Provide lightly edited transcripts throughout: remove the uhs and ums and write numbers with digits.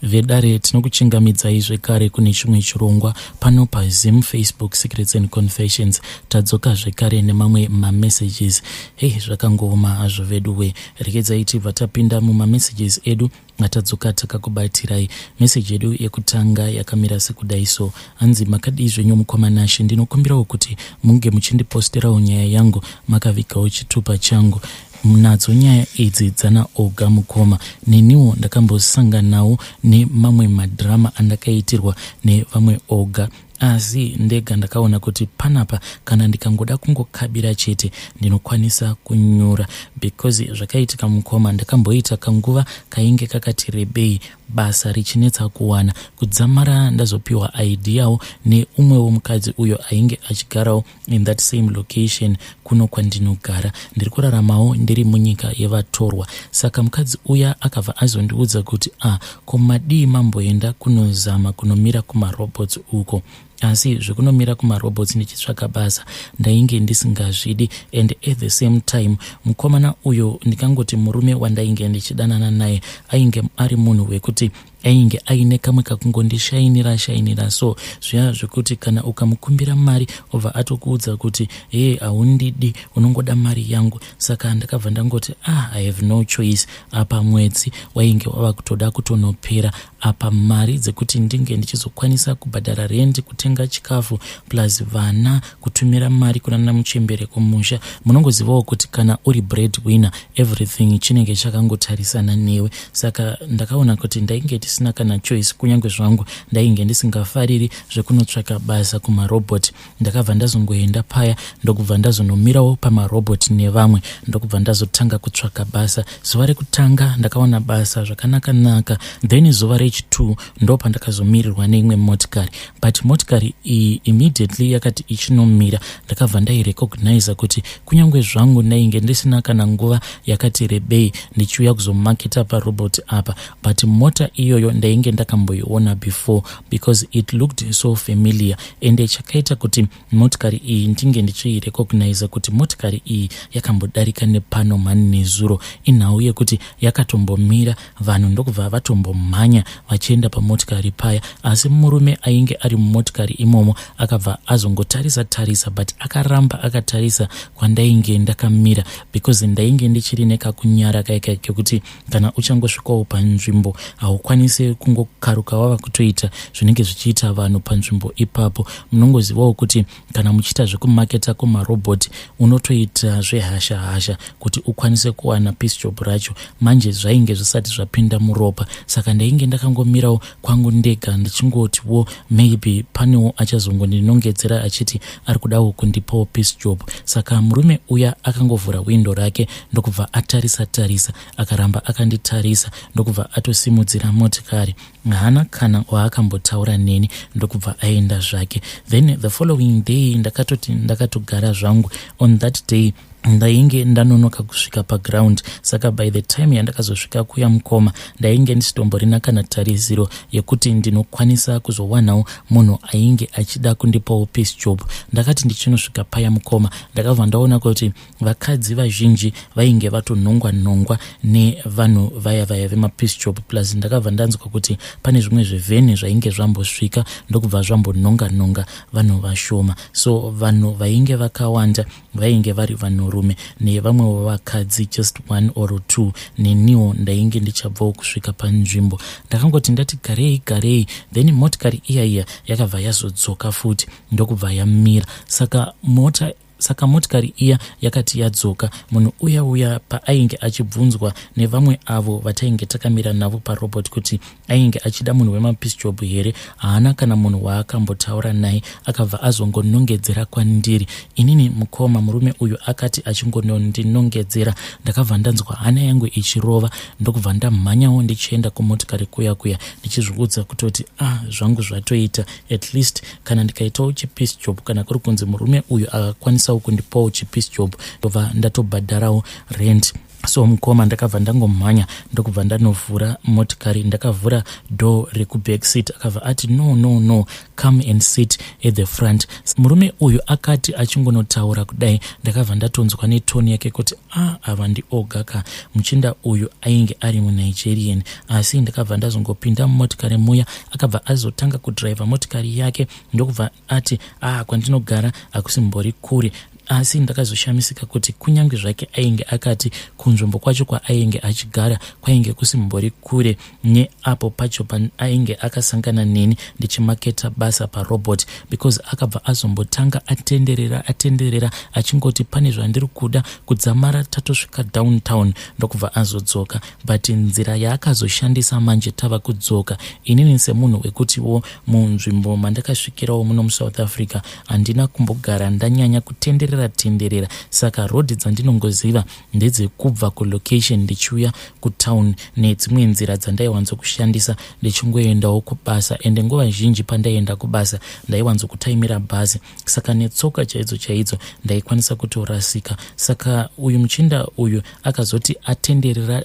Vedare tinokuchingamidzai zvekare kune chimwe chirongwa pano paZim Facebook Secrets and Confessions. Tadzoka zvekare nemamwe mamessages. Zvakangoma hazvo veduwe. Regedzai tibva tapinda mumamessages edu atadzoka takakubatirai. Message yedu yekutanga yakamira sekudai so. Hanzi makadii zvenyu mukomana She, ndinokumbirawo kuti munge muchindiposterawo nyaya yangu makavikawo chitupa changu. Mnadzo nyaya idzi dzana oga mukoma. Neniwo ndakambosanganawo nemamwe madhirama andakaitirwa nevamwe oga. Asi ndega ndakaona kuti panapa kana ndikangoda kungokabira chete ndinokwanisa kunyura, because zvakaitika mukoma ndakamboita kanguva kainge kakati rebei, basa richinetsa kuwana. Kudzamara ndazopiwa idea neumwewo mukadzi uyo ainge achigarawo in that same location kuno kwandinogara. Ndiri kuraramawo ndiri munyika yevatorwa. Saka mukadzi uya akabva azondiudza kuti komadii mamboenda kunozama kunomira kumarobots uko. Asi zvekunomira kumarobots ndichitsvaka basa ndainge ndisingazvidi, and at the same time mukomana uyo ndikangoti murume wandainge ndichidanana naye ainge ari munhu wekuti ainge aine kamwe kakungondishainira so zviya zvekuti kana ukamukumbira mari obva atokuudza kuti haundidi, unongoda mari yangu. Saka ndakabva ndangoti I have no choice. Apa mwedzi wainge wava kutoda kutonopera, apa mari dzekuti ndinge ndichizokwanisa kubhadhara rent, kutenga chikafu plus vana, kutumira mari kunana muchembere kumusha. Munongozivawo kuti kana uri breadwinner everything chinenge chakangotarisana newe. Saka ndakaona kuti ndainge tisina kana choice, kunyange zvangu ndainge ndisingafariri zvekunotsvaka basa kumarobot. Ndakabva ndazongoenda paya ndokubva ndazonomirawo pamarobot nevamwe, ndokubva ndazotanga kutsvaka basa. Zuva rekutanga ndakaona basa zvakanaka, then zuva rechi2 ndopa ndakazomirirwa neimwe motikari, but motikari iyi immediately yakati ichinomira ndakabva ndairecognize kuti kunyange zvangu ndainge ndisina kana nguva yakati rebei ndichiuya kuzomaketa parobot apa, but mota iyoyo ndainge ndakamboiona before because it looked so familiar, and chakaita kuti motikari iyi ndinge ndichirecognize kuti motikari iyi yakambodarika nepano mani nezuro. Inhau yekuti yakatombomira, vanhu ndokubva vatombomhanya vachienda pamotikari paya, asi murume ainge ari mumotikari imomo akabva azongotarisa but akaramba akatarisa kwandainge ndakamira, because ndainge ndichiri nekakunyara kaika kekuti kana uchangosvikawo panzvimbo haukwanisi kungokaruka wava kutoita zvinenge zvichiita vanhu panzvimbo ipapo. Munongozivawo kuti kana muchiita zvekumaketa kumarobot unotoita zvehasha kuti ukwanise kuwana piece job racho. Manje zvainge zvisati zvapinda muropa, saka ndainge ndakangomirawo kwangu ndega ndichingotiwo maybe panewo achazongondinongedzera achiti ari kudawo kundipawo piece job. Saka murume uya akangovhura windo rake ndokubva atarisa akaramba akanditarisa ndokubva atosimudzira motikari. Hana kana waakambotaura neni ndokubva aenda zvake. Then the following day ndakatogara zvangu. On that day ndainge ndanonoka kusvika paground, saka by the time yandakazosvika kuya mukoma ndainge ndisitomborina kana tarisiro yekuti ndinokwanisa kuzowanawo munhu ainge achida kundipawo piece job. Ndakati ndichinosvika paya mukoma ndakabva ndaona kuti vakadzi vazhinji vainge vatonongwa nevanhu vaya vemapiece job, plus ndakabva ndanzwa kuti pane zvimwe zvevheni zvainge zvambosvika ndokubva zvambononga vanhu vashoma. So vanhu vainge vakawanda vainge vari vanhurume nevamwe vakadzi just 1 or 2. Neniwo ndainge ndichabvawo kusvika panzvimbo. Ndakangoti ndati garei, then motikari iya yakabva yazodzoka futi ndokubva yamira. Saka motikari iya yakati yadzoka, munhu uya paainge achibvunzwa nevamwe avo vatainge takamira navo parobot kuti ainge achida munhu wemapiece job here, haana kana munhu waakambotaura naye, akabva azongonongedzera kwandiri. Inini mukoma murume uyu akati achingonondinongedzera ndakabva ndanzwa hana yangu ichirova, ndokubva ndamhanyawo ndichienda kumotikari kuya ndichizviudza kutoti zvangu zvatoita, at least kana ndikaitawo chipiece job kana kuri kunzi murume uyu akakwanisa kundipawo chipiece job ndobva ndatobhadharawo rent. So mukoma ndakabva ndangomhanya ndokubva ndanovhura motikari. Ndakavhura door reku-back seat akabva ati no, come and sit at the front. Murume uyu akati achingonotaura kudai ndakabva ndatonzwa netoni yake kuti ava ndiogaka muchinda uyu ainge ari muNigerian. Asi ndakabva ndazongopinda mumotikari muya akabva azotanga kudhiraivha motikari yake ndokubva ati kwandinogara akusimbori kure. Asi ndakazoshamisika kuti kunyange zvake ainge akati kunzvimbo kwacho kwaainge achigara kwainge kusimbori kure neapo pacho paainge akasangana neni ndichimaketa basa parobot, because akabva azombotanga atenderera achingoti pane zvandiri kuda kudzamara tatosvika downtown ndokubva azodzoka. But nzira yaakazoshandisa manje tava kudzoka, inini semunhu wekutiwo munzvimbo mandakasvikirawo muno muSouth Africa handina kumbogara ndanyanya kutenderera, saka rodhi dzandinongoziva ndedzekubva kulocation ndichiuya kutown nedzimwe nzira dzandaiwanzokushandisa ndichingoendawo kubasa. Ende nguva zhinji pandaienda kubasa ndaiwanzokutaimira bhazi, saka netsoka chaidzo ndaikwanisa kutorasika. Saka uyu muchinda uyu akazoti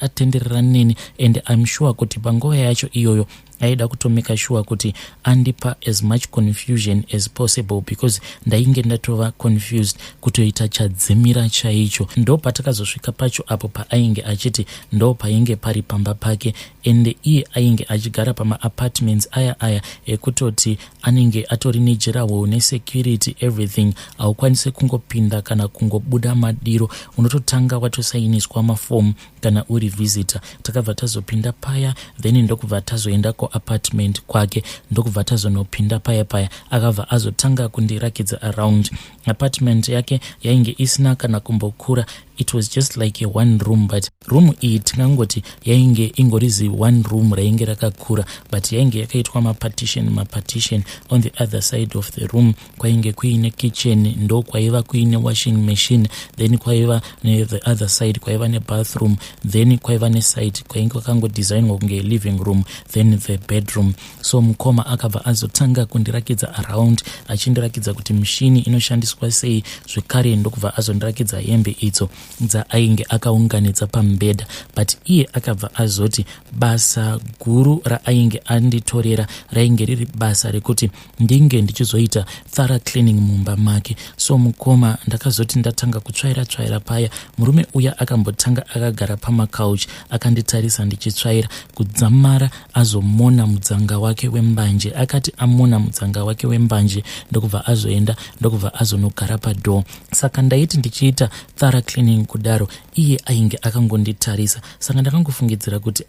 atenderera neni, and I'm sure kuti panguva yacho iyoyo aida kutomeka sure kuti andipa as much confusion as possible, because ndainge ndatova confused kutoita chadzimira chaicho. Ndo patakazosvika pacho apo paainge achiti ndo painge pari pamba pake, ende iye ainge achigara pama-apartments aya ekutoti anenge atori nejerawo nesecurity everything. Haukwanise kungopinda kana kungobuda madiro, unototanga watosainiswa mafomu kana uri visitor. Takabva tazopinda paya, then ndokubva tazoenda apartment kwake, ndokubva tazonopinda paya akabva azotanga kundirakidza around. Apartment yake yainge isina kana kumbokura, it was just like a one room, but room iyi tingangoti yainge ingorizi one room rainge rakakura, but yainge yakaitwa mapartition. On the other side of the room kwainge kuine kitchen, ndo kwaiva kuine washing machine, then kwaiva the other side kwaiva ne bathroom, then kwaiva ne side kwainge kwakangodesignwa kunge living room, then the bedroom. So mukoma akabva azotanga kundirakidza around achindirakidza kuti mishini inoshandiswa sei, zvekare ndokubva azondirakidza hembe idzo dzaainge akaunganidza pamubhedha. But iye akabva azoti basa guru raainge anditorera rainge riri basa rekuti ndinge ndichizoita thorough cleaning mumba make. So mukoma ndakazoti ndatanga kutsvaira paya, murume uya akambotanga akagara pamakauch akanditarisa ndichitsvaira kudzamara azomona mudzanga wake wembanje. Akati amona mudzanga wake wembanje ndokubva azoenda ndokubva azonogara padoor. Saka ndaiti ndichiita thorough cleaning kudaro iye ainge akangonditarisa, saka ndakangofungidzira kuti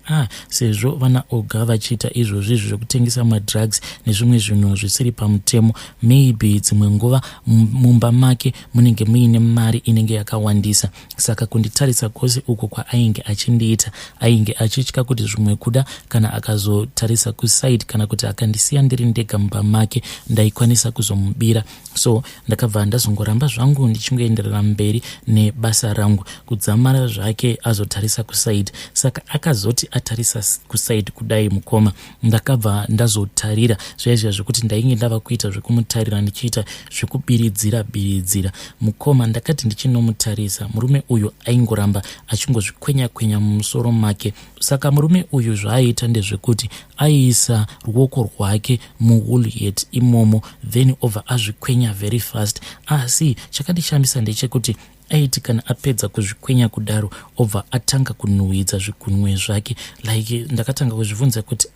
sezvo vana oga vachiita izvozvi zvekutengesa madrugs nezvimwe zvinhu zvisiri pamutemo, maybe dzimwe nguva mumba make munenge muine mari inenge yakawandisa. Saka kunditarisa kwose uko kwaainge achindiita ainge achitya kuti zvimwe kuda kana akazotarisa kuside kana kuti akandisiya ndiri ndega mumba make ndaikwanisa kuzomubira. So ndakabva ndazongoramba zvangu ndichingoenderera mberi nebasa rangu kudzamara zvake azotarisa kusaidi. Saka akazoti atarisa kusaidi kudai mukoma, ndakabva ndazotarira zvaizvia zvekuti ndainge ndava kuita zvekumutarira ndichiita zvekubiridzira. Mukoma ndakati ndichinomutarisa, murume uyu aingoramba achingozvikwenya mumusoro make. Saka murume uyu zvaaita ndezvekuti aiisa ruoko rwake muhuliet imomo, then obva azvikwenya very fast. Asi chakandishambisa ndechekuti aiti kana apedza kuzvikwenya kudaro obva atanga kunhuhwidza zvigunwe zvake, like ndakatanga kuzvibvunza kuti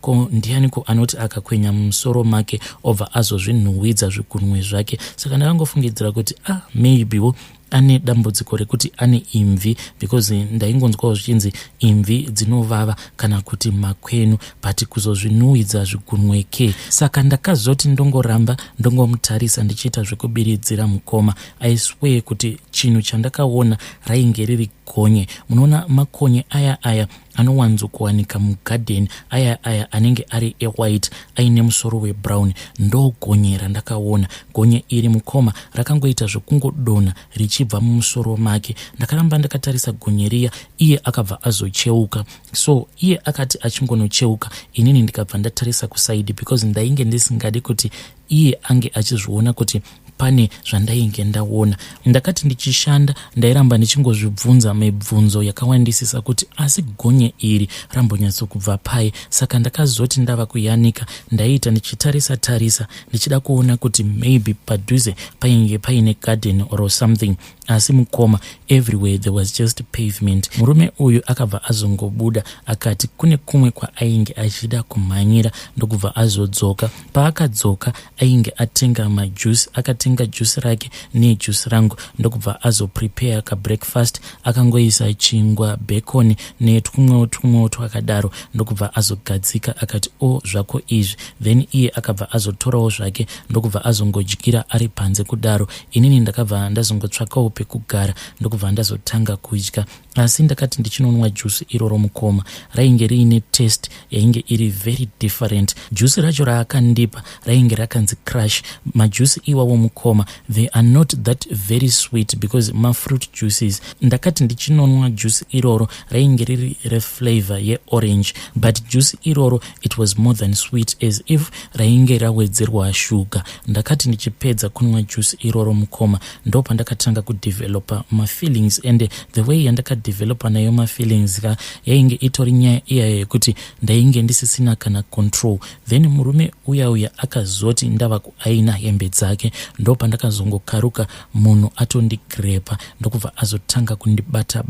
ko ndianiko anoti akakwenya mumusoro make obva azozvinhuhwidza zvigunwe zvake. Saka ndakangofungidzira kuti maybe ane dambudziko rekuti ane imvi, because ndaingonzwawo zvichinzi imvi dzinovava kana kuti makwenu, but kuzozvinhuhwidza zvigunweke. Saka ndakazoti ndongoramba ndongomutarisa ndichiita zvekubiridzira mukoma. I swear kuti chinhu chandakaona rainge riri gonye. Munoona makonye aya anowanzokuwanika mugarden aya anenge ari white aine musoro webrown, ndo gonye randakaona. Gonye iri mukoma rakangoita zvekungodonha richibva mumusoro make. Ndakaramba ndakatarisa gonye riya, iye akabva azocheuka. So iye akati achingonocheuka, inini ndikabva ndatarisa kusaidi, because ndainge ndisingadi kuti iye ange achizviona kuti pane zvandainge ndaona. Ndakati ndichishanda ndairamba ndichingozvibvunza mibvunzo yakawandisisa kuti asi gonye iri rambonyatsokubva pai. Saka ndakazoti ndava kuyanika ndaita ndichitarisa ndichida kuona kuti maybe padhuze painge paine garden or something, asi mukoma everywhere there was just pavement. Murume uyu akabva azongobuda akati kune kumwe kwaainge achida kumhanyira ndokubva azodzoka. Paakadzoka ainge atenga majuice, akatenga juice rake nejuice rangu ndokubva azoprepare kabreakfast, akangoisa chingwa, bacon netwumwewo twakadaro ndokubva azogadzika. Akati zvako izvi, then iye akabva azotorawo zvake ndokubva azongodyira ari panze kudaro. Inini ndakabva ndazongotsvakawo pekugara ndokubva ndazotanga kudya. Asi ndakati ndichinonwa juice iroro mukoma rainge riine taste yainge iri very different. Juice racho raakandipa rainge rakanzi crush. Majuice iwawo mukoma they are not that very sweet because mafruit juices. Ndakati ndichinonwa juice iroro rainge riri reflavor yeorange, but juice iroro it was more than sweet, as if rainge rawedzerwa sugar. Ndakati ndichipedza kunwa juice iroro mukoma ndopa ndakatanga kudevelopa mafeelings, and the way yandakadevelopa nayo mafeelings yainge itori nyaya iyayo yekuti ndainge ndisisina kana control. Then murume uya akazoti ndava kuaina hembe dzake ndopa ndakazongokaruka munhu atondigrepa ndokubva azotanga kundibata.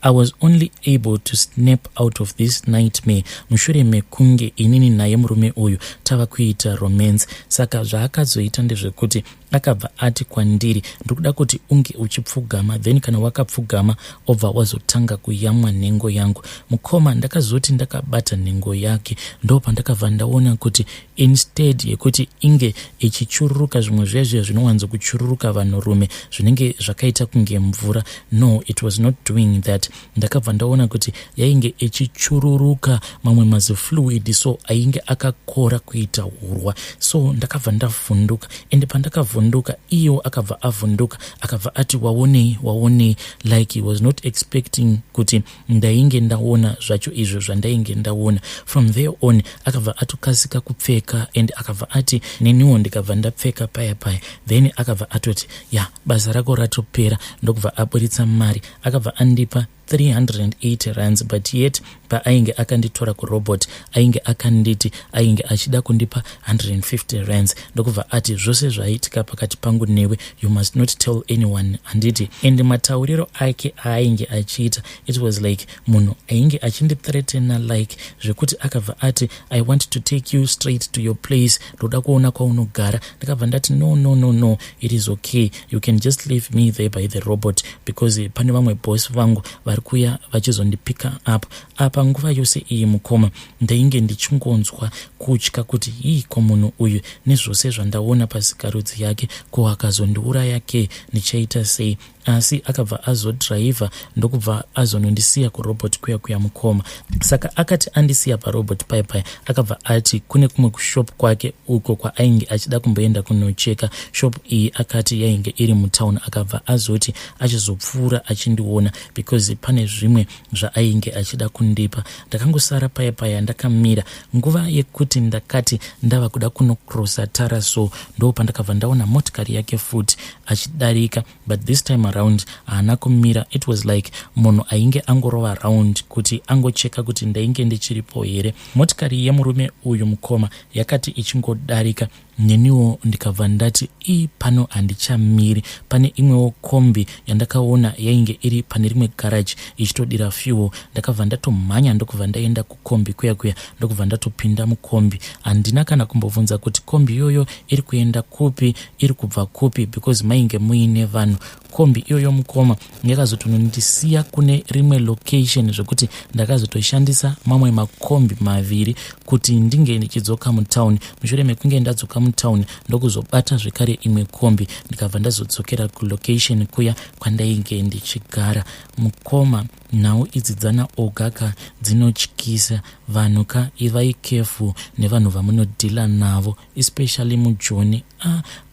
I was only able to snap out of this nightmare mushure mekunge inini naye murume uyu tava kuita romance. Saka zvaakazoita ndezvekuti akabva ati kwandiri ndokuda kuti unge uchipfugama, then kana wakapfugama obva wazotanga kuyamwa nhengo yangu. Mukoma ndakazoti ndakabata nhengo yake ndopa ndakabva ndaona kuti instead yekuti inge ichichururuka zvimwe zvezve zvinowanzo kuchururuka vanhurume zvinenge zvakaita kunge mvura, no, it was not doing that. Ndakabva ndaona kuti yainge ichichururuka mamwe mazifluid, so ainge akakora kuita hurwa. So ndakabva ndavhunduka, ende pandakavhunduka iyo akabva avhunduka akabva ati waonei, like he was not expecting kuti ndainge ndaona zvacho izvo zvandainge ndaona. From there on akabva atokasika kupfeka, and akabva ati neniwo ndikabva ndapfeka paya. Then akabva atoti basa rako ratopera ndokubva aburitsa mari. Akabva andipa 380 rands, but yet paainge akanditora kurobot ainge akanditi ainge achida kundipa 150 rands ndokubva ati zvose zvaitika pakati pangu newe you must not tell anyone. Handiti, and matauriro ake ainge achiita it was like munhu ainge achindithreatena like zvekuti akabva ati I want to take you straight to your place, ndoda kuona kwaunogara. Ndakabva ndati no, it is okay, you can just leave me there by the robot because pane vamwe boss vangu vari kuya vachizondipika up. Apa nguva yose iyi mukoma ndainge ndichingonzwa kutya kuti ko munhu uyu nezvose zvandaona pasikarudzi yake ko akazondiuraya ke ndichaita sei. Asi akabva azodhiraivha ndokubva azonondisiya kurobot kuya mukoma. Saka akati andisiya parobot paya akabva ati kune kumwe kushop kwake uko kwaainge achida kumboenda kunocheka. Shop iyi akati yainge iri mutown. Akabva azoti achizopfuura achindiona because pane zvimwe zvaainge achida kundipa. Ndakangosara paya ndakamira nguva yekuti ndakati ndava kuda kunokrosa tara, so ndo pandakabva ndaona motikari yake futi achidarika, but this time around haana kumira. It was like munhu ainge angorova round kuti angocheka kuti ndainge ndichiripo here. Motikari yemurume uyu mukoma yakati ichingodarika neniwo ndikabva ndati pano handichamiri. Pane imwewo kombi yandakaona yainge iri pane rimwe garage ichitodira fuel. Ndakabva ndatomhanya ndokubva ndaenda kukombi kuya ndokubva ndatopinda mukombi. Handina kana kumbobvunza kuti kombi iyoyo iri kuenda kupi, iri kubva kupi, because mainge muine vanhu. Kombi iyoyo mukoma yakazotonondisiya kune rimwe location zvokuti ndakazotoshandisa mamwe makombi maviri kuti ndinge ndichidzoka mutown. Mushure mekunge ndadzoka mutown ndokuzobata zvekare imwe kombi ndikabva ndazodzokera kulocation kuya kwandainge ndichigara. Mukoma nhau idzi dzana ogaka dzinotyisa vanhu ka. Ivai careful nevanhu vamunodhila navo, especially mujoni.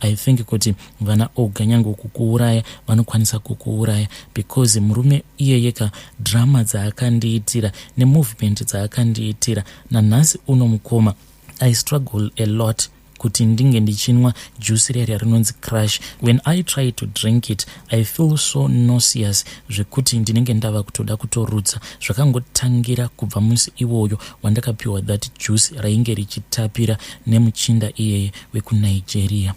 I think kuti vana oga nyange kukuuraya vanokwanisa kukuuraya because murume iye yeka drama dzaakandiitira nemovement dzaakandiitira nanhasi uno mukoma I struggle a lot kuti ndinge ndichinwa juice riya rinonzi crush. When I try to drink it I feel so nauseous zvekuti ndinenge ndava kutoda kutorutsa. Zvakangotangira kubva musi iwoyo wandakapiwa that juice rainge richitapira nemuchinda iyeye wekunigeria.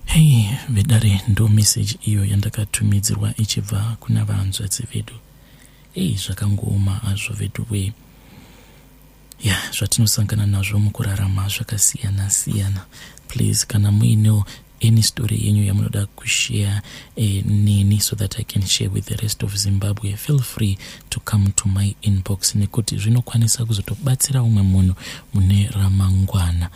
Hey vedare, ndo message iyo yandakatumidzirwa ichibva kuna vanzvadzi vedu. Hey, zvakangooma hazvo vedu we. Zvatinosangana nazvo mukurarama zvakasiyana siyana. Please, kana muinewo any story yenyu yamunoda kushare neni so that I can share with the rest of Zimbabwe, feel free to come to my inbox, nekuti zvinokwanisa kuzotobatsira umwe munhu mune ramangwana.